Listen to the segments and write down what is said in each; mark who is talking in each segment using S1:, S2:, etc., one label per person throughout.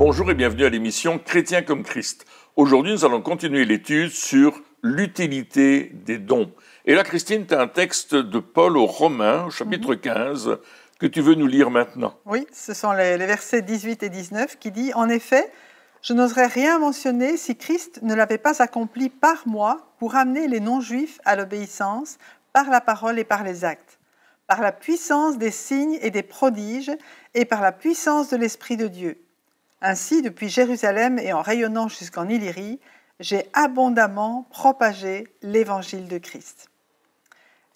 S1: Bonjour et bienvenue à l'émission Chrétien comme Christ. Aujourd'hui, nous allons continuer l'étude sur l'utilité des dons. Et là, Christine, tu as un texte de Paul aux Romains, au chapitre 15, que tu veux nous lire maintenant.
S2: Oui, ce sont les versets 18 et 19 qui dit « En effet, je n'oserais rien mentionner si Christ ne l'avait pas accompli par moi pour amener les non-juifs à l'obéissance par la parole et par les actes, par la puissance des signes et des prodiges et par la puissance de l'Esprit de Dieu. Ainsi, depuis Jérusalem et en rayonnant jusqu'en Illyrie, j'ai abondamment propagé l'évangile de Christ. »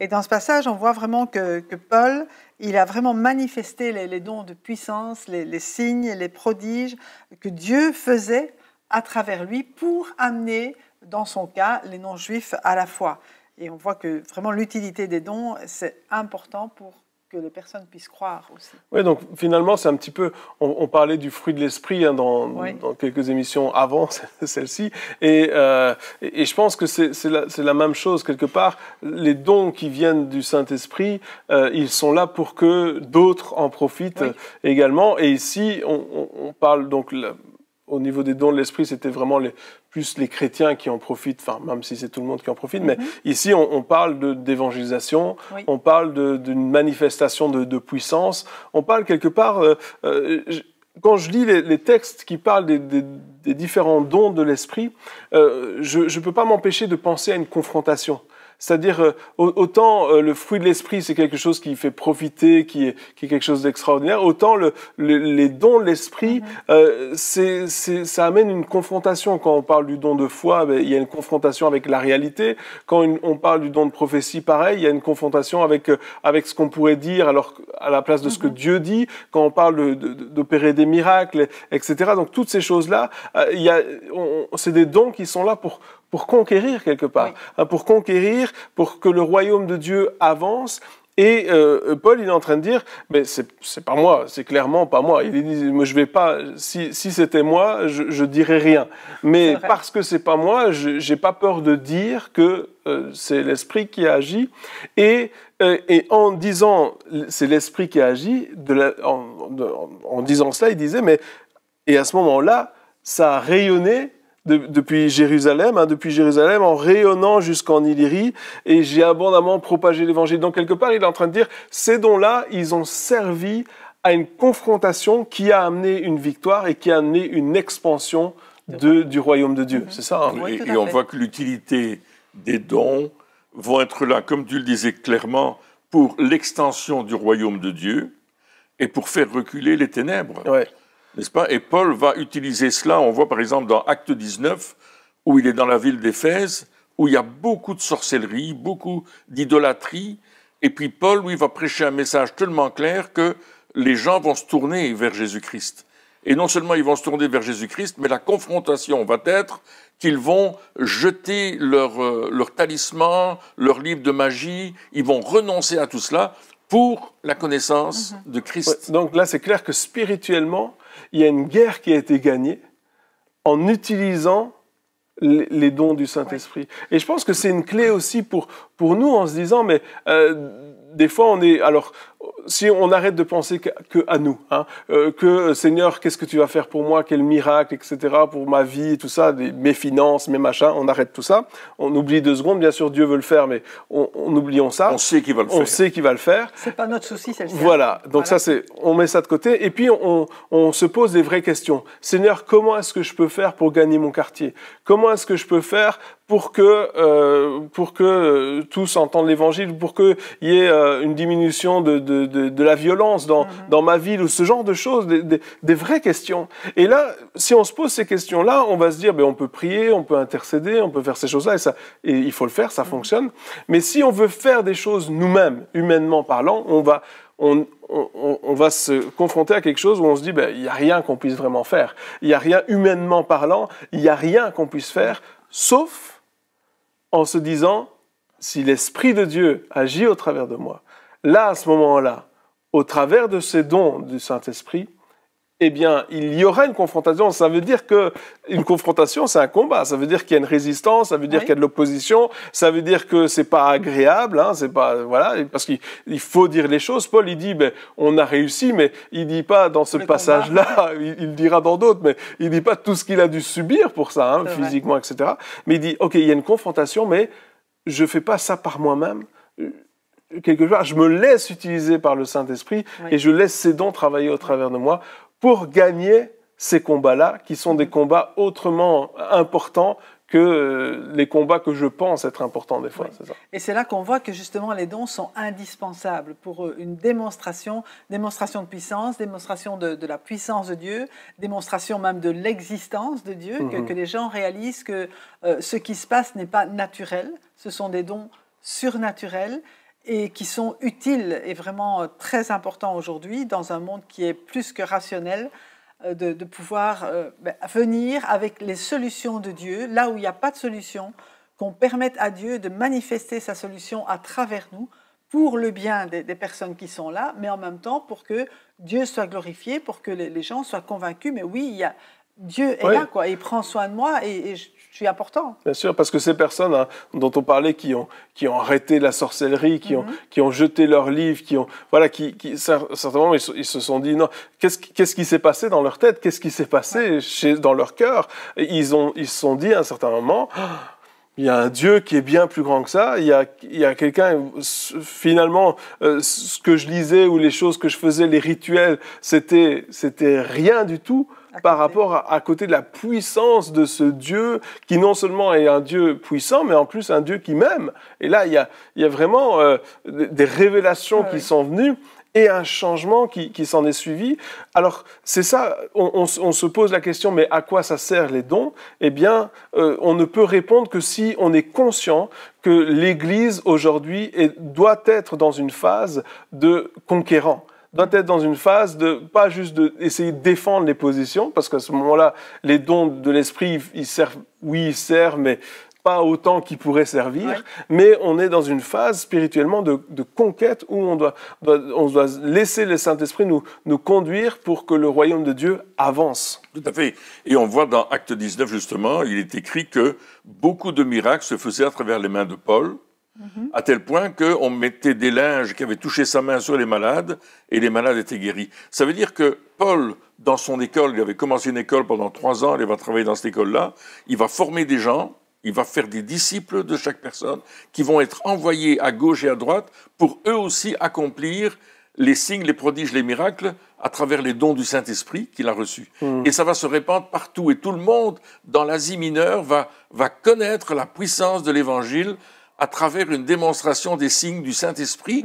S2: Et dans ce passage, on voit vraiment que Paul, il a vraiment manifesté les dons de puissance, les signes, les prodiges que Dieu faisait à travers lui pour amener, dans son cas, les non-juifs à la foi. Et on voit que vraiment l'utilité des dons, c'est important pour que les personnes puissent croire aussi.
S3: Oui, donc finalement, c'est un petit peu... On parlait du fruit de l'esprit dans quelques émissions avant celle-ci, et je pense que c'est la même chose quelque part. Les dons qui viennent du Saint-Esprit, ils sont là pour que d'autres en profitent également. Et ici, on parle donc... Au niveau des dons de l'esprit, c'était vraiment plus les chrétiens qui en profitent, enfin, même si c'est tout le monde qui en profite, mais ici, on parle d'évangélisation, on parle d'une manifestation de puissance, on parle quelque part, quand je lis les textes qui parlent des différents dons de l'esprit, je ne peux pas m'empêcher de penser à une confrontation. C'est-à-dire, autant le fruit de l'esprit, c'est quelque chose qui fait profiter, qui est quelque chose d'extraordinaire, autant les dons de l'esprit, ça amène une confrontation. Quand on parle du don de foi, il y a une confrontation avec la réalité. Quand on parle du don de prophétie, pareil, il y a une confrontation avec ce qu'on pourrait dire alors à la place de ce que Dieu dit. Quand on parle d'opérer des miracles, etc. Donc, toutes ces choses-là, c'est des dons qui sont là pour conquérir quelque part, pour conquérir, pour que le royaume de Dieu avance. Et Paul, il est en train de dire, mais c'est pas moi, c'est clairement pas moi. Il dit, moi je vais pas, si c'était moi, je dirais rien. Mais parce que c'est pas moi, j'ai pas peur de dire que c'est l'esprit qui a agi. Et en disant c'est l'esprit qui a agi, en disant cela, il disait, et à ce moment-là, ça a rayonné depuis Jérusalem, en rayonnant jusqu'en Illyrie, et j'ai abondamment propagé l'évangile. Donc quelque part, il est en train de dire, ces dons-là, ils ont servi à une confrontation qui a amené une victoire et qui a amené une expansion du royaume de Dieu. C'est ça, hein?
S1: Oui, et on voit que l'utilité des dons vont être là, comme tu le disais clairement, pour l'extension du royaume de Dieu et pour faire reculer les ténèbres.
S3: Ouais.
S1: N'est-ce pas? Et Paul va utiliser cela, on voit par exemple dans Acte 19, où il est dans la ville d'Éphèse, où il y a beaucoup de sorcellerie, beaucoup d'idolâtrie, et puis Paul, lui, va prêcher un message tellement clair que les gens vont se tourner vers Jésus-Christ. Et non seulement ils vont se tourner vers Jésus-Christ, mais la confrontation va être qu'ils vont jeter leur talisman, leur livre de magie, ils vont renoncer à tout cela pour la connaissance de Christ.
S3: Ouais, donc là, c'est clair que spirituellement, il y a une guerre qui a été gagnée en utilisant les dons du Saint-Esprit. Et je pense que c'est une clé aussi pour nous en se disant, mais des fois on est... Alors, si on arrête de penser que à nous, hein, que Seigneur, qu'est-ce que tu vas faire pour moi, quel miracle, etc., pour ma vie, tout ça, mes finances, mes machins, on arrête tout ça. On oublie 2 secondes, bien sûr Dieu veut le faire, mais oublions ça.
S1: On sait qu'il va le faire.
S3: On sait qu'il va le faire.
S2: C'est pas notre souci, c'est le sien.
S3: Voilà, donc ça on met ça de côté, et puis on se pose des vraies questions. Seigneur, comment est-ce que je peux faire pour gagner mon quartier? Comment est-ce que je peux faire pour que tous entendent l'évangile, pour qu'il y ait une diminution de la violence dans ma ville, ou ce genre de choses, des vraies questions. Et là, si on se pose ces questions-là, on va se dire, on peut prier, on peut intercéder, on peut faire ces choses-là, et il faut le faire, ça fonctionne. Mais si on veut faire des choses nous-mêmes, humainement parlant, on va se confronter à quelque chose où on se dit, il n'y a rien qu'on puisse vraiment faire. Il n'y a rien, humainement parlant, il n'y a rien qu'on puisse faire, sauf en se disant, si l'Esprit de Dieu agit au travers de moi, là, à ce moment-là, au travers de ces dons du Saint-Esprit, eh bien, il y aura une confrontation. Ça veut dire qu'une confrontation, c'est un combat. Ça veut dire qu'il y a une résistance, ça veut dire qu'il y a de l'opposition, ça veut dire que c'est pas agréable, hein, c'est pas, voilà, parce qu'il faut dire les choses. Paul, il dit, on a réussi, mais il dit pas dans ce passage-là, il dira dans d'autres, mais il dit pas tout ce qu'il a dû subir pour ça, hein, physiquement, etc. Mais il dit, OK, il y a une confrontation, mais je fais pas ça par moi-même. Quelque part, je me laisse utiliser par le Saint-Esprit et je laisse ses dons travailler au travers de moi pour gagner ces combats-là, qui sont des combats autrement importants que les combats que je pense être importants des fois. C'est ça.
S2: Et c'est là qu'on voit que justement les dons sont indispensables pour une démonstration de puissance, démonstration de la puissance de Dieu, démonstration même de l'existence de Dieu, que les gens réalisent que ce qui se passe n'est pas naturel, ce sont des dons surnaturels, et qui sont utiles et vraiment très importants aujourd'hui dans un monde qui est plus que rationnel, de pouvoir venir avec les solutions de Dieu, là où il n'y a pas de solution, qu'on permette à Dieu de manifester sa solution à travers nous, pour le bien des personnes qui sont là, mais en même temps pour que Dieu soit glorifié, pour que les gens soient convaincus, mais oui, Dieu est là, quoi, et il prend soin de moi, et je suis important.
S3: Bien sûr, parce que ces personnes dont on parlait, qui ont arrêté la sorcellerie, qui ont jeté leurs livres, certainement, ils se sont dit, non, qu'est-ce qui s'est passé dans leur tête? Qu'est-ce qui s'est passé dans leur cœur? Ils se sont dit à un certain moment, il y a un Dieu qui est bien plus grand que ça, il y a quelqu'un, finalement, ce que je lisais ou les choses que je faisais, les rituels, c'était rien du tout par rapport à côté de la puissance de ce Dieu qui non seulement est un Dieu puissant, mais en plus un Dieu qui m'aime. Et là, il y a vraiment des révélations qui sont venues et un changement qui s'en est suivi. Alors, c'est ça, on se pose la question, mais à quoi ça sert les dons? Eh bien, on ne peut répondre que si on est conscient que l'Église, aujourd'hui, doit être dans une phase de conquérant. Doit être dans une phase pas juste d'essayer de défendre les positions, parce qu'à ce moment-là, les dons de l'esprit, ils servent, mais pas autant qu'ils pourraient servir, mais on est dans une phase spirituellement de conquête où on doit laisser le Saint-Esprit nous conduire pour que le royaume de Dieu avance.
S1: Tout à fait. Et on voit dans Acte 19, justement, il est écrit que beaucoup de miracles se faisaient à travers les mains de Paul, à tel point qu'on mettait des linges qui avaient touché sa main sur les malades, et les malades étaient guéris. Ça veut dire que Paul, dans son école, il avait commencé une école pendant 3 ans, il va travailler dans cette école-là, il va former des gens, il va faire des disciples de chaque personne, qui vont être envoyés à gauche et à droite, pour eux aussi accomplir les signes, les prodiges, les miracles, à travers les dons du Saint-Esprit qu'il a reçus. Et ça va se répandre partout, et tout le monde, dans l'Asie mineure, va connaître la puissance de l'Évangile, à travers une démonstration des signes du Saint-Esprit,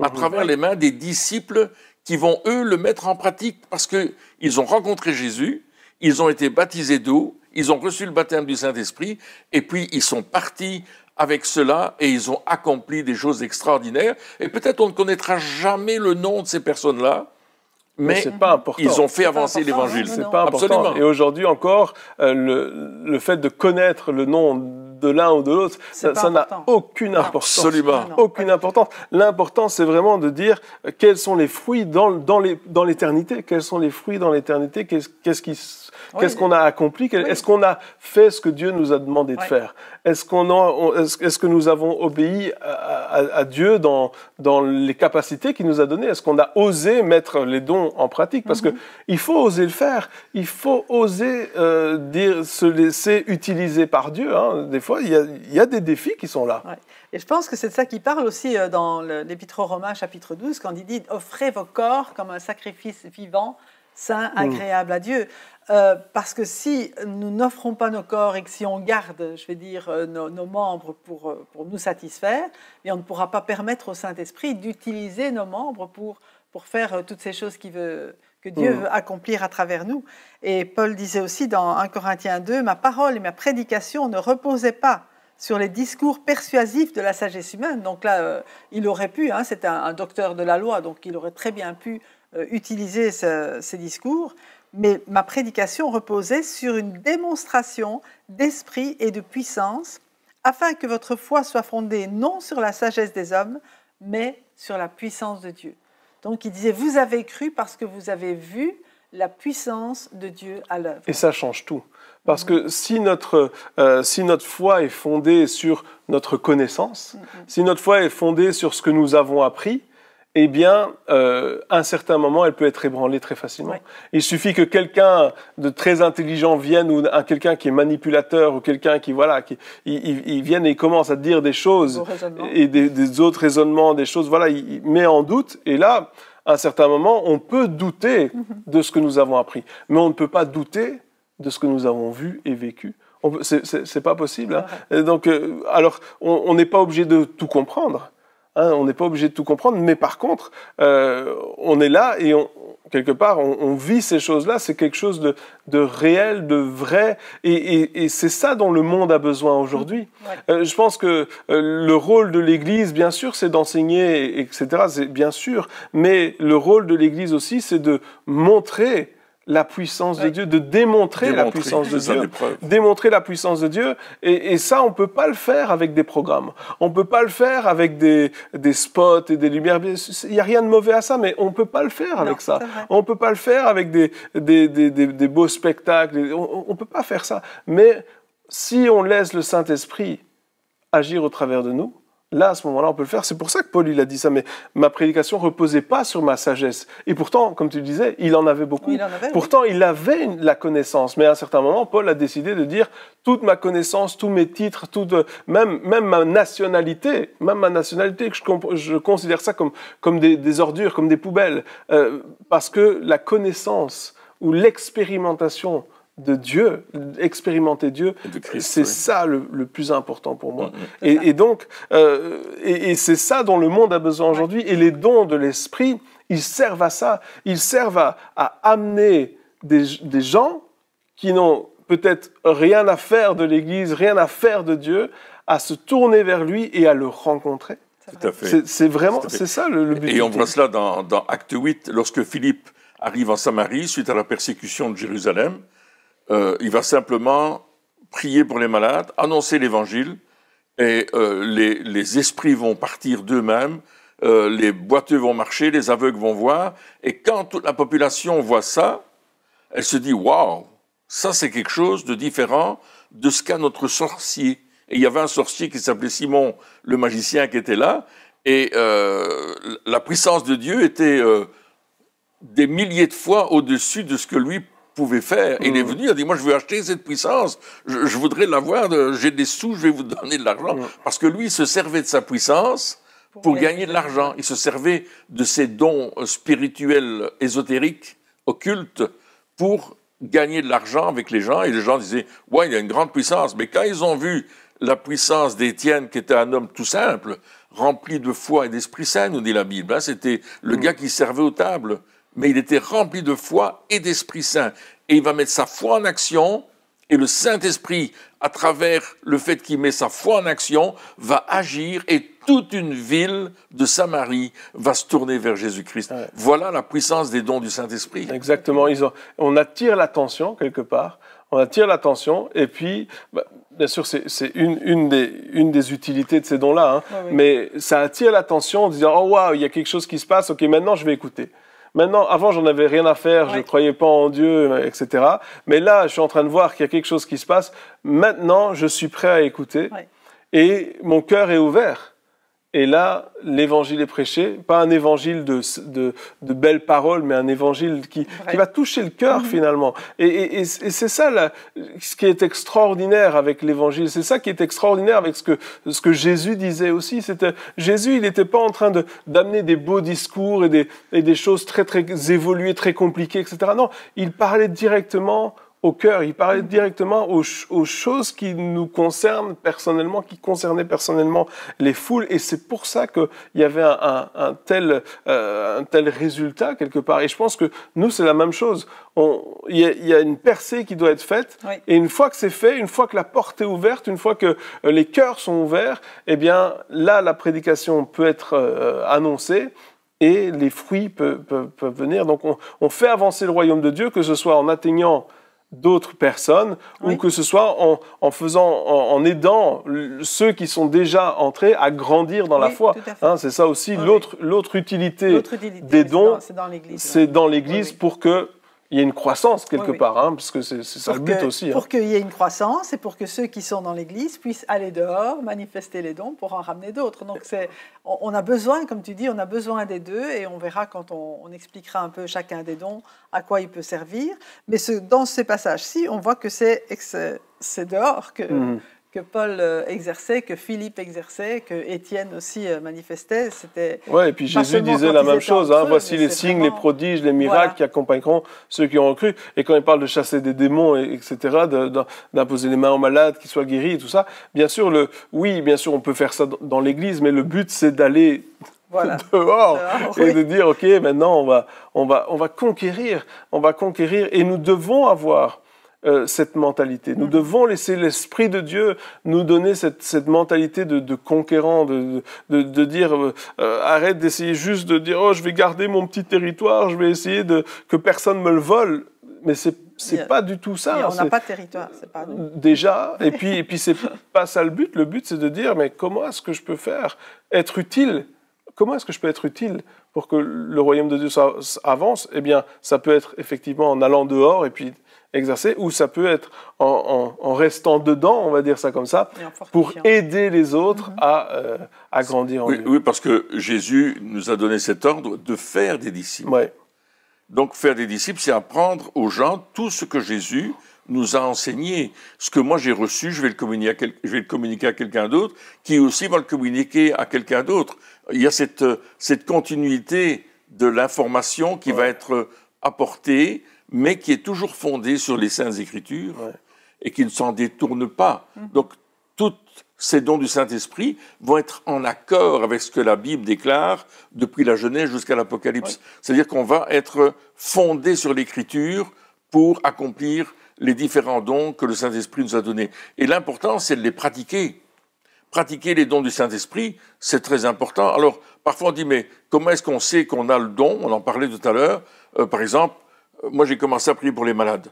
S1: à travers les mains des disciples qui vont, eux, le mettre en pratique, parce qu'ils ont rencontré Jésus, ils ont été baptisés d'eau, ils ont reçu le baptême du Saint-Esprit, et puis ils sont partis avec cela, et ils ont accompli des choses extraordinaires. Et peut-être on ne connaîtra jamais le nom de ces personnes-là, mais
S3: c'est pas important.
S1: Ils ont fait avancer l'Évangile.
S3: C'est pas important.
S1: Absolument.
S3: Et aujourd'hui encore, le fait de connaître le nom de l'un ou de l'autre, ça n'a aucune importance.
S1: Absolument.
S3: Aucune importance. L'important, c'est vraiment de dire quels sont les fruits dans l'éternité. Quels sont les fruits dans l'éternité? Qu'est-ce qu'on a accompli? Est-ce qu'on a fait ce que Dieu nous a demandé de faire? Est-ce que nous avons obéi à Dieu dans les capacités qu'il nous a données? Est-ce qu'on a osé mettre les dons en pratique? Parce qu'il faut oser le faire. Il faut oser se laisser utiliser par Dieu. Hein. Des fois, il y a des défis qui sont là.
S2: Ouais. Et je pense que c'est de ça qu'il parle aussi dans l'Épître aux Romains, chapitre 12, quand il dit « Offrez vos corps comme un sacrifice vivant, saint, agréable à Dieu ». Parce que si nous n'offrons pas nos corps et que si on garde, je vais dire, nos membres pour nous satisfaire, et on ne pourra pas permettre au Saint-Esprit d'utiliser nos membres pour faire toutes ces choses que Dieu veut accomplir à travers nous. Et Paul disait aussi dans 1 Corinthiens 2, « Ma parole et ma prédication ne reposaient pas sur les discours persuasifs de la sagesse humaine. » Donc là, il aurait pu, c'est un docteur de la loi, donc il aurait très bien pu utiliser ces discours. Mais ma prédication reposait sur une démonstration d'esprit et de puissance, afin que votre foi soit fondée non sur la sagesse des hommes, mais sur la puissance de Dieu. Donc il disait, vous avez cru parce que vous avez vu la puissance de Dieu à l'œuvre.
S3: Et ça change tout. Parce que si notre foi est fondée sur notre connaissance, si notre foi est fondée sur ce que nous avons appris, eh bien, à un certain moment, elle peut être ébranlée très facilement. Oui. Il suffit que quelqu'un de très intelligent vienne, ou quelqu'un qui est manipulateur, ou quelqu'un qui, voilà, il vienne et il commence à dire des choses, et des autres raisonnements, des choses, voilà, il met en doute, et là, à un certain moment, on peut douter de ce que nous avons appris, mais on ne peut pas douter de ce que nous avons vu et vécu. C'est pas possible. Hein. Et donc, alors, on n'est pas obligé de tout comprendre. Hein, on n'est pas obligé de tout comprendre, mais par contre, on est là et quelque part, on vit ces choses-là. C'est quelque chose de réel, de vrai, et c'est ça dont le monde a besoin aujourd'hui. Ouais. Je pense que le rôle de l'Église, bien sûr, c'est d'enseigner, etc. C'est bien sûr, mais le rôle de l'Église aussi, c'est de montrer la puissance de Dieu, de démontrer la puissance de Dieu, démontrer la puissance de Dieu, et ça, on peut pas le faire avec des programmes, on peut pas le faire avec des spots et des lumières, il y a rien de mauvais à ça, mais on peut pas le faire avec ça, on peut pas le faire avec des beaux spectacles, on peut pas faire ça, mais si on laisse le Saint-Esprit agir au travers de nous, là, à ce moment-là, on peut le faire. C'est pour ça que Paul, il a dit ça. Mais ma prédication ne reposait pas sur ma sagesse. Et pourtant, comme tu disais, il en avait beaucoup. Pourtant, il avait la connaissance. Mais à un certain moment, Paul a décidé de dire toute ma connaissance, tous mes titres, même ma nationalité, que je considère ça comme des ordures, comme des poubelles. Parce que la connaissance ou l'expérimentation de Dieu, expérimenter Dieu, c'est ça le plus important pour moi. Et donc, c'est ça dont le monde a besoin aujourd'hui. Et les dons de l'Esprit, ils servent à ça. Ils servent à amener des gens qui n'ont peut-être rien à faire de l'Église, rien à faire de Dieu, à se tourner vers lui et à le rencontrer.
S1: Tout à fait.
S3: C'est ça le but.
S1: Et on voit cela dans Acte 8, lorsque Philippe arrive en Samarie, suite à la persécution de Jérusalem. Il va simplement prier pour les malades, annoncer l'évangile, et les esprits vont partir d'eux-mêmes, les boiteux vont marcher, les aveugles vont voir, et quand toute la population voit ça, elle se dit « Waouh, ça c'est quelque chose de différent de ce qu'a notre sorcier ». Et il y avait un sorcier qui s'appelait Simon, le magicien, qui était là, et la puissance de Dieu était des milliers de fois au-dessus de ce que lui pouvait faire. Et il est venu, il a dit, moi je veux acheter cette puissance, je voudrais l'avoir, j'ai des sous, je vais vous donner de l'argent. Parce que lui, il se servait de sa puissance pour gagner de l'argent. Il se servait de ses dons spirituels, ésotériques, occultes, pour gagner de l'argent avec les gens. Et les gens disaient, ouais, il a une grande puissance. Mais quand ils ont vu la puissance d'Étienne, qui était un homme tout simple, rempli de foi et d'Esprit Saint, nous dit la Bible, hein, c'était le gars qui servait aux tables, mais il était rempli de foi et d'Esprit Saint. Et il va mettre sa foi en action, et le Saint-Esprit, à travers le fait qu'il met sa foi en action, va agir, et toute une ville de Samarie va se tourner vers Jésus-Christ. Ouais. Voilà la puissance des dons du Saint-Esprit.
S3: Exactement. On attire l'attention, quelque part. On attire l'attention, et puis, bien sûr, c'est une des utilités de ces dons-là, hein, oui. Mais ça attire l'attention en disant « Oh, waouh, il y a quelque chose qui se passe, ok, maintenant je vais écouter ». Maintenant, avant, j'en avais rien à faire, je ne croyais pas en Dieu, etc. Mais là, je suis en train de voir qu'il y a quelque chose qui se passe. Maintenant, je suis prêt à écouter. Et mon cœur est ouvert. Et là, l'évangile est prêché. Pas un évangile de belles paroles, mais un évangile qui va toucher le cœur, finalement. Et c'est ça, ce qui est extraordinaire avec l'évangile. C'est ça qui est extraordinaire avec ce que Jésus disait aussi. Jésus, il n'était pas en train d'amener des beaux discours et des choses très, très évoluées, très compliquées, etc. Non, il parlait directement au cœur, il parlait directement aux choses qui nous concernent personnellement, qui concernaient personnellement les foules, et c'est pour ça qu'il y avait un tel résultat quelque part. Et je pense que nous, c'est la même chose. Il y a une percée qui doit être faite, et une fois que c'est fait, une fois que la porte est ouverte, une fois que les cœurs sont ouverts, eh bien là, la prédication peut être annoncée, et les fruits peuvent venir. Donc on fait avancer le royaume de Dieu, que ce soit en atteignant d'autres personnes, ou que ce soit en aidant ceux qui sont déjà entrés à grandir dans la foi. Hein, c'est ça aussi l'autre utilité des dons, c'est dans l'Église pour que il y ait une croissance quelque part, hein, parce que c'est ça le but aussi.
S2: Pour qu'il y ait une croissance et pour que ceux qui sont dans l'Église puissent aller dehors, manifester les dons pour en ramener d'autres. Donc on a besoin, comme tu dis, on a besoin des deux et on verra quand on expliquera un peu chacun des dons à quoi il peut servir. Mais dans ces passages-ci, on voit que c'est dehors que Paul exerçait, que Philippe exerçait, que Étienne aussi manifestait.
S3: Oui, et puis Jésus disait la même chose. Voici les signes, les prodiges, les miracles qui accompagneront ceux qui ont cru. Et quand il parle de chasser des démons, etc., d'imposer les mains aux malades, qu'ils soient guéris et tout ça, bien sûr, on peut faire ça dans l'Église, mais le but, c'est d'aller dehors et de dire, OK, maintenant, on va conquérir, et nous devons avoir cette mentalité. Nous devons laisser l'Esprit de Dieu nous donner cette mentalité de conquérant, de dire arrête d'essayer juste de dire je vais garder mon petit territoire, je vais essayer que personne me le vole. Mais c'est pas du tout ça.
S2: On n'a pas de territoire, c'est pas nous.
S3: Déjà, et puis c'est pas ça le but. Le but, c'est de dire mais comment est-ce que je peux être utile? Comment est-ce que je peux être utile pour que le royaume de Dieu avance? Eh bien, ça peut être effectivement en allant dehors et puis exercer, ou ça peut être en restant dedans, on va dire ça comme ça, pour aider les autres à grandir en Dieu.
S1: Oui, parce que Jésus nous a donné cet ordre de faire des disciples.
S3: Ouais.
S1: Donc faire des disciples, c'est apprendre aux gens tout ce que Jésus nous a enseigné. Ce que moi j'ai reçu, je vais le communiquer à quelqu'un d'autre, qui aussi va le communiquer à quelqu'un d'autre. Il y a cette continuité de l'information qui va être apportée, mais qui est toujours fondée sur les Saintes Écritures et qui ne s'en détourne pas. Donc, tous ces dons du Saint-Esprit vont être en accord avec ce que la Bible déclare depuis la Genèse jusqu'à l'Apocalypse. C'est-à-dire qu'on va être fondé sur l'Écriture pour accomplir les différents dons que le Saint-Esprit nous a donnés. Et l'important, c'est de les pratiquer. Pratiquer les dons du Saint-Esprit, c'est très important. Alors, parfois on dit, mais comment est-ce qu'on sait qu'on a le don? On en parlait tout à l'heure. Par exemple, moi j'ai commencé à prier pour les malades.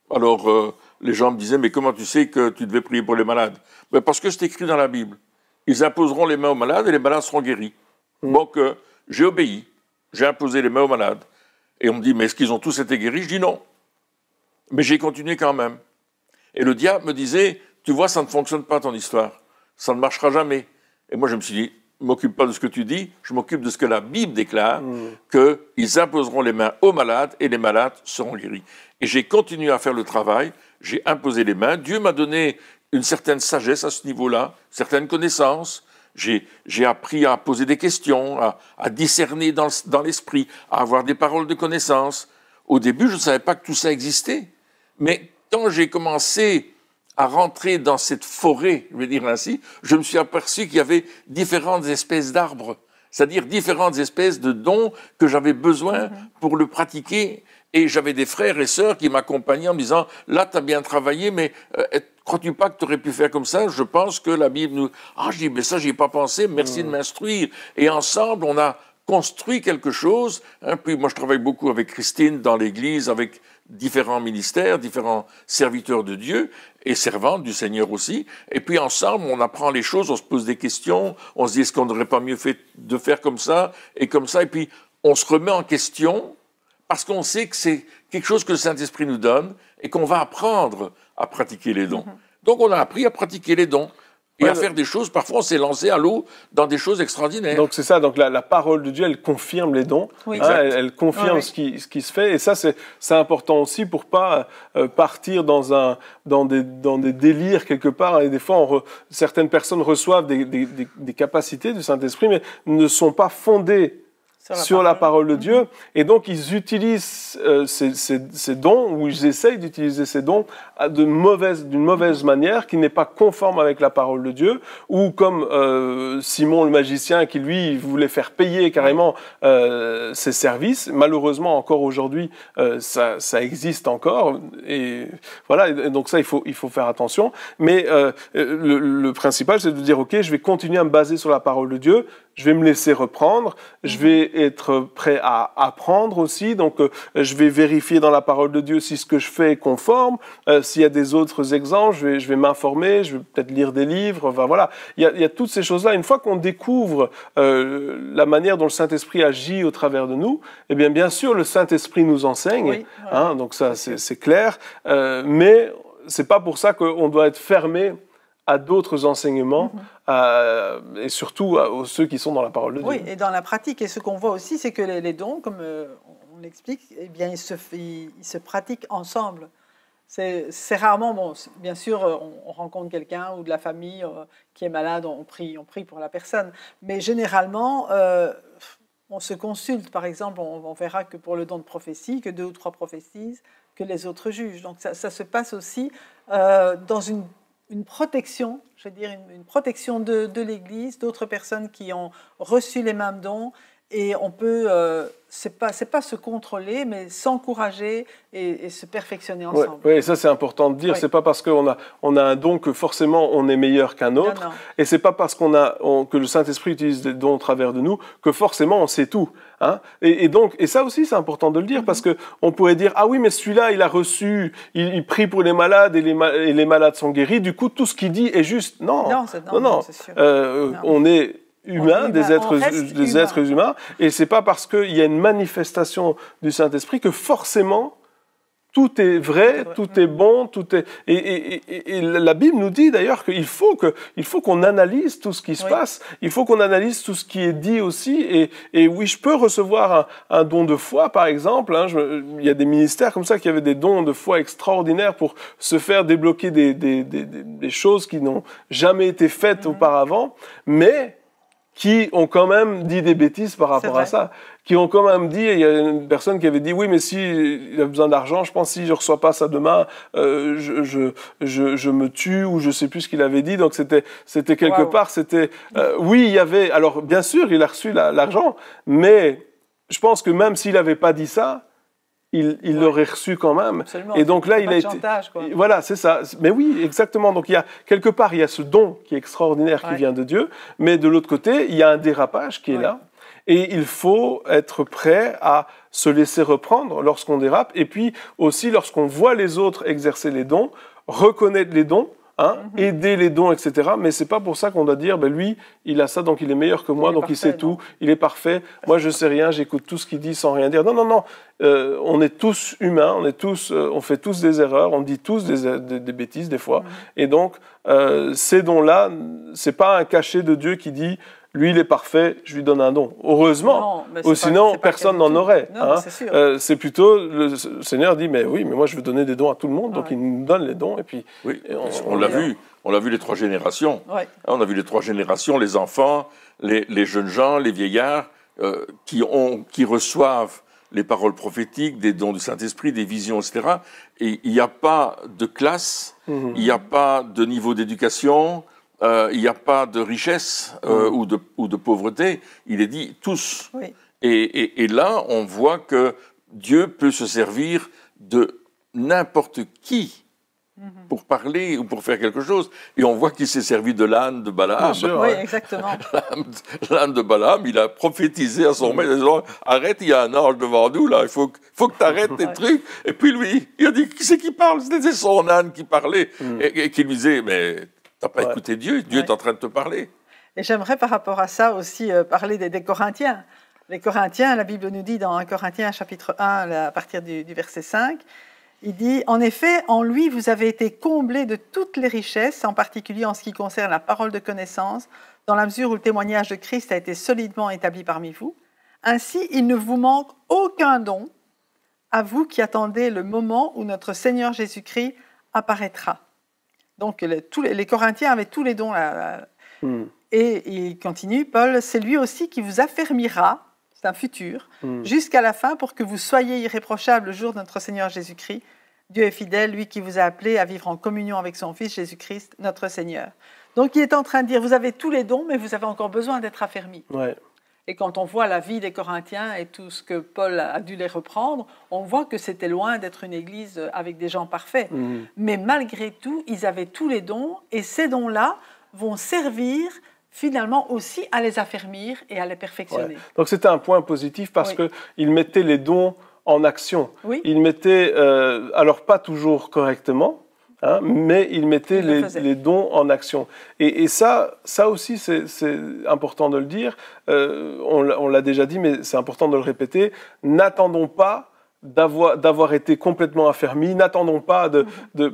S1: Alors, les gens me disaient, mais comment tu sais que tu devais prier pour les malades? Parce que c'est écrit dans la Bible. Ils imposeront les mains aux malades et les malades seront guéris. Donc, j'ai obéi. J'ai imposé les mains aux malades. Et on me dit, mais est-ce qu'ils ont tous été guéris? Je dis non. Mais j'ai continué quand même. Et le diable me disait, tu vois, ça ne fonctionne pas ton histoire. Ça ne marchera jamais. Et moi, je me suis dit, je ne m'occupe pas de ce que tu dis, je m'occupe de ce que la Bible déclare, qu'ils imposeront les mains aux malades et les malades seront guéris. Et j'ai continué à faire le travail, j'ai imposé les mains. Dieu m'a donné une certaine sagesse à ce niveau-là, certaines connaissances. J'ai appris à poser des questions, à discerner dans l'esprit, à avoir des paroles de connaissance. Au début, je ne savais pas que tout ça existait. Mais quand j'ai commencé à rentrer dans cette forêt, je vais dire ainsi, je me suis aperçu qu'il y avait différentes espèces d'arbres, c'est-à-dire différentes espèces de dons que j'avais besoin pour le pratiquer. Et j'avais des frères et sœurs qui m'accompagnaient en me disant « Là, tu as bien travaillé, mais crois-tu pas que tu aurais pu faire comme ça? Je pense que la Bible nous... » Ah, je dis « Mais ça, j'y ai pas pensé, merci de m'instruire. » Et ensemble, on a construit quelque chose. Puis moi, je travaille beaucoup avec Christine dans l'Église, avec différents ministères, différents serviteurs de Dieu et servantes du Seigneur aussi. Et puis ensemble, on apprend les choses, on se pose des questions, on se dit est-ce qu'on n'aurait pas mieux fait de faire comme ça. Et puis on se remet en question parce qu'on sait que c'est quelque chose que le Saint-Esprit nous donne et qu'on va apprendre à pratiquer les dons. Donc on a appris à pratiquer les dons. Et à faire des choses, parfois on s'est lancé à l'eau dans des choses extraordinaires.
S3: Donc c'est ça, donc la parole de Dieu, elle confirme les dons, elle confirme ce qui se fait, et ça c'est important aussi pour pas partir dans des délires quelque part. Et des fois, certaines personnes reçoivent des capacités du Saint-Esprit, mais ne sont pas fondées sur la parole de Dieu, et donc ils utilisent ces dons, ou ils essayent d'utiliser ces dons d'une mauvaise manière, qui n'est pas conforme avec la parole de Dieu, ou comme Simon le magicien, qui lui voulait faire payer carrément ses services. Malheureusement, encore aujourd'hui, ça existe encore, et voilà, et donc ça, il faut faire attention. Mais le principal, c'est de dire, ok, je vais continuer à me baser sur la parole de Dieu, je vais me laisser reprendre, je vais vais être prêt à apprendre aussi. Donc, je vais vérifier dans la parole de Dieu si ce que je fais est conforme. S'il y a des autres exemples, je vais m'informer, je vais peut-être lire des livres. Enfin, voilà, il y a toutes ces choses-là. Une fois qu'on découvre la manière dont le Saint-Esprit agit au travers de nous, eh bien sûr, le Saint-Esprit nous enseigne. Oui, hein, donc ça, c'est clair. Mais c'est pas pour ça qu'on doit être fermé à d'autres enseignements, et surtout à ceux qui sont dans la parole de Dieu.
S2: Oui, et dans la pratique. Et ce qu'on voit aussi, c'est que les dons, comme on l'explique, eh bien, ils se pratiquent ensemble. C'est rarement, bon, bien sûr, on rencontre quelqu'un ou de la famille qui est malade, on prie pour la personne. Mais généralement, on se consulte. Par exemple, on verra que pour le don de prophétie, que 2 ou 3 prophétisent, que les autres jugent. Donc ça se passe aussi dans une protection, je veux dire, une protection de l'Église, d'autres personnes qui ont reçu les mêmes dons, et on peut, c'est pas se contrôler, mais s'encourager et se perfectionner ensemble.
S3: Oui, et ça c'est important de dire. Oui. C'est pas parce qu'on a un don que forcément on est meilleur qu'un autre, non. Et c'est pas parce que le Saint-Esprit utilise des dons au travers de nous que forcément on sait tout. Hein? Et ça aussi c'est important de le dire, parce que on pourrait dire ah oui mais celui-là il a reçu, il prie pour les malades et les malades sont guéris. Du coup tout ce qu'il dit est juste. Non, c'est sûr. On est humains, des êtres humains, et c'est pas parce qu'il y a une manifestation du Saint-Esprit que forcément tout est vrai, tout est bon, tout est... Et la Bible nous dit d'ailleurs qu'il faut qu'on analyse tout ce qui se passe, il faut qu'on analyse tout ce qui est dit aussi, et oui, je peux recevoir un don de foi, par exemple, hein, il y a des ministères comme ça qui avaient des dons de foi extraordinaires pour se faire débloquer des choses qui n'ont jamais été faites auparavant, mais qui ont quand même dit des bêtises par rapport à ça, qui ont quand même dit, il y a une personne qui avait dit, oui, mais si il a besoin d'argent, je pense si je reçois pas ça demain, je me tue, ou je sais plus ce qu'il avait dit. Donc c'était quelque part, oui, il y avait, alors bien sûr, il a reçu l'argent, mais je pense que même s'il avait pas dit ça, il l'aurait reçu quand même.
S2: Absolument.
S3: Et donc là, il a été...
S2: chantage, quoi.
S3: Voilà, c'est ça. Mais oui, exactement. Donc quelque part, il y a ce don qui est extraordinaire qui vient de Dieu, mais de l'autre côté, il y a un dérapage qui est là. Et il faut être prêt à se laisser reprendre lorsqu'on dérape. Et puis aussi, lorsqu'on voit les autres exercer les dons, reconnaître les dons, aider les dons, etc. Mais c'est pas pour ça qu'on doit dire, lui, il a ça, donc il est meilleur que moi, donc il sait tout, il est parfait. Moi, je sais rien, j'écoute tout ce qu'il dit sans rien dire. Non. On est tous humains, on fait tous des erreurs, on dit tous des bêtises des fois. Et donc, ces dons-là, c'est pas un cachet de Dieu qui dit, lui, il est parfait, je lui donne un don. Heureusement, ou sinon, personne n'en aurait.
S2: Non, c'est sûr.
S3: C'est plutôt, le Seigneur dit, mais oui, mais moi, je veux donner des dons à tout le monde, donc il nous donne les dons, et puis...
S1: Oui, on l'a vu les 3 générations. Ouais. On a vu les 3 générations, les enfants, les jeunes gens, les vieillards, qui reçoivent les paroles prophétiques, des dons du Saint-Esprit, des visions, etc. Et il n'y a pas de classe, il n'y a pas de niveau d'éducation... il n'y a pas de richesse ou de pauvreté, il est dit tous. Oui. Et là, on voit que Dieu peut se servir de n'importe qui pour parler ou pour faire quelque chose. Et on voit qu'il s'est servi de l'âne de Balaam.
S2: Oui, exactement.
S1: L'âne de Balaam, il a prophétisé à son maître, disant, arrête, il y a un ange devant nous, là, il faut que tu arrêtes tes trucs. Et puis lui, il a dit, qui c'est qui parle? C'était son âne qui parlait et qui lui disait, mais... Tu n'as pas écouté Dieu, Dieu est en train de te parler.
S2: Et j'aimerais par rapport à ça aussi parler des Corinthiens. Les Corinthiens, la Bible nous dit dans 1 Corinthiens chapitre 1, à partir du verset 5, il dit « En effet, en lui, vous avez été comblés de toutes les richesses, en particulier en ce qui concerne la parole de connaissance, dans la mesure où le témoignage de Christ a été solidement établi parmi vous. Ainsi, il ne vous manque aucun don, à vous qui attendez le moment où notre Seigneur Jésus-Christ apparaîtra. » Donc, les Corinthiens avaient tous les dons. Et il continue, Paul, c'est lui aussi qui vous affermira, c'est un futur, jusqu'à la fin pour que vous soyez irréprochables le jour de notre Seigneur Jésus-Christ. Dieu est fidèle, lui qui vous a appelé à vivre en communion avec son Fils Jésus-Christ, notre Seigneur. Donc, il est en train de dire, vous avez tous les dons, mais vous avez encore besoin d'être affermis.
S3: Ouais.
S2: Et quand on voit la vie des Corinthiens et tout ce que Paul a dû les reprendre, on voit que c'était loin d'être une église avec des gens parfaits. Mais malgré tout, ils avaient tous les dons et ces dons-là vont servir finalement aussi à les affermir et à les perfectionner.
S3: Ouais. Donc c'était un point positif parce qu'il mettait les dons en action.
S2: Oui.
S3: Il mettait, alors pas toujours correctement, hein, mais il mettait les dons en action. Et ça aussi, c'est important de le dire. On l'a déjà dit, mais c'est important de le répéter. N'attendons pas d'avoir été complètement affermi. N'attendons pas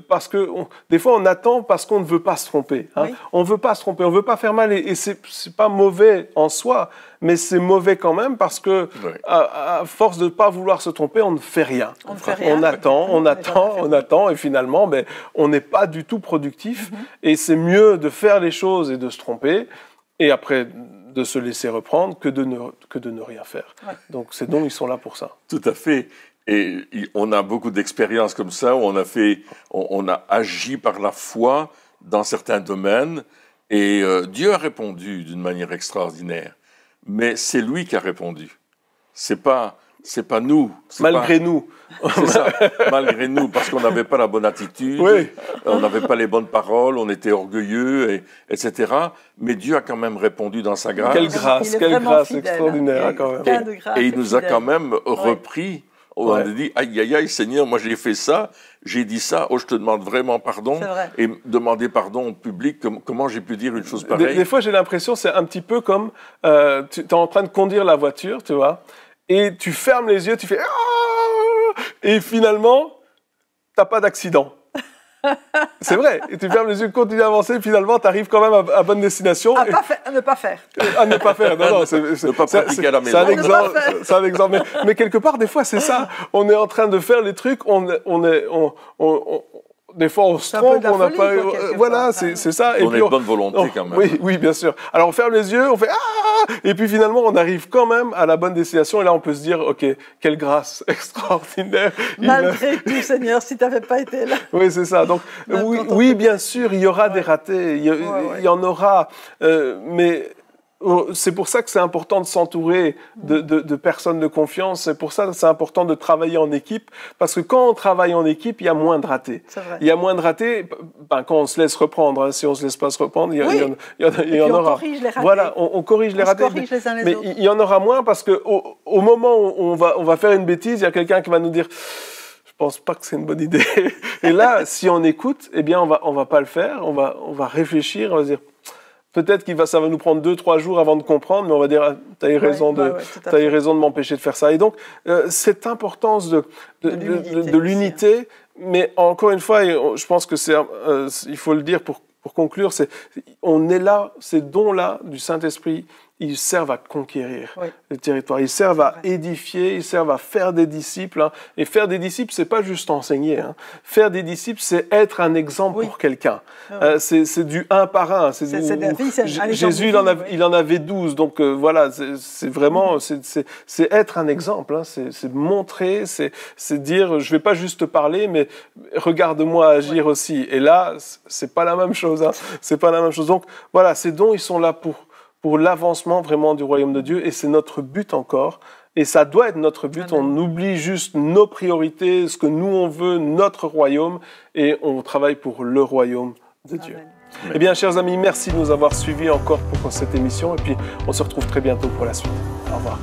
S3: parce que des fois on attend parce qu'on ne veut pas se tromper. Hein. Oui. On ne veut pas se tromper, on ne veut pas faire mal et c'est pas mauvais en soi, mais c'est mauvais quand même parce que à force de ne pas vouloir se tromper, on ne fait rien. On attend et finalement on n'est pas du tout productif et c'est mieux de faire les choses et de se tromper et après de se laisser reprendre que de ne rien faire. Ouais. Donc ces dons, ils sont là pour ça.
S1: Tout à fait. Et on a beaucoup d'expériences comme ça, où on a agi par la foi dans certains domaines, et Dieu a répondu d'une manière extraordinaire. Mais c'est lui qui a répondu. C'est pas nous.
S3: Malgré nous.
S1: C'est ça, malgré nous, parce qu'on n'avait pas la bonne attitude, on n'avait pas les bonnes paroles, on était orgueilleux, etc. Mais Dieu a quand même répondu dans sa grâce.
S3: Quelle grâce extraordinaire quand même.
S1: Et il nous a quand même repris. On a dit, aïe, aïe, aïe, Seigneur, moi j'ai fait ça, j'ai dit ça, je te demande vraiment pardon. Et demander pardon au public, comment j'ai pu dire une chose pareille.
S3: Des fois, j'ai l'impression, c'est un petit peu comme, tu es en train de conduire la voiture, tu vois, et tu fermes les yeux, tu fais, et finalement, tu n'as pas d'accident. C'est vrai, et tu fermes les yeux, continues à avancer, et finalement, tu arrives quand même à bonne destination.
S2: À ne pas faire.
S3: À ne pas faire, non,
S1: ne pas pratiquer à la maison.
S3: C'est un exemple, mais quelque part, des fois, c'est ça. On est en train de faire les trucs, des fois, on se trompe, on n'a pas... Voilà, c'est ça.
S1: Et on est de bonne volonté quand même.
S3: Oui, bien sûr. Alors, on ferme les yeux, on fait et puis finalement, on arrive quand même à la bonne destination. Et là, on peut se dire, OK, quelle grâce extraordinaire.
S2: Malgré tout, Seigneur, si tu n'avais pas été là.
S3: Oui, c'est ça. Donc, oui, bien sûr, il y aura des ratés. Il y en aura. Mais... c'est pour ça que c'est important de s'entourer de personnes de confiance. C'est pour ça que c'est important de travailler en équipe. Parce que quand on travaille en équipe, il y a moins de ratés. Il y a moins de ratés quand on se laisse reprendre. Hein. Si on ne se laisse pas se reprendre, il y en aura.
S2: On corrige les ratés.
S3: Voilà, on corrige les ratés. Mais il y en aura moins parce qu'au moment où on va faire une bêtise, il y a quelqu'un qui va nous dire... Je pense pas que c'est une bonne idée. Et là, si on écoute, eh bien, on va pas le faire. On va réfléchir, on va se dire... Peut-être ça va nous prendre 2-3 jours avant de comprendre, mais on va dire, tu as eu raison de m'empêcher de faire ça. Et donc, cette importance de l'unité, mais encore une fois, je pense que il faut le dire pour conclure, on est là, ces dons-là du Saint-Esprit, ils servent à conquérir le territoire, ils servent à édifier, ils servent à faire des disciples. Hein. Et faire des disciples, c'est pas juste enseigner. Hein. Faire des disciples, c'est être un exemple pour quelqu'un. C'est du un par un. Jésus, il en avait 12. Donc voilà, c'est vraiment, c'est être un exemple. Hein. C'est montrer, c'est dire, je vais pas juste te parler, mais regarde-moi agir aussi. Et là, c'est pas la même chose. Hein. C'est pas la même chose. Donc voilà, ces dons, ils sont là pour l'avancement vraiment du royaume de Dieu, et c'est notre but encore, et ça doit être notre but. Amen. On oublie juste nos priorités, ce que nous on veut, notre royaume, et on travaille pour le royaume de Dieu. Amen. Eh bien, chers amis, merci de nous avoir suivis encore pour cette émission, et puis on se retrouve très bientôt pour la suite. Au revoir.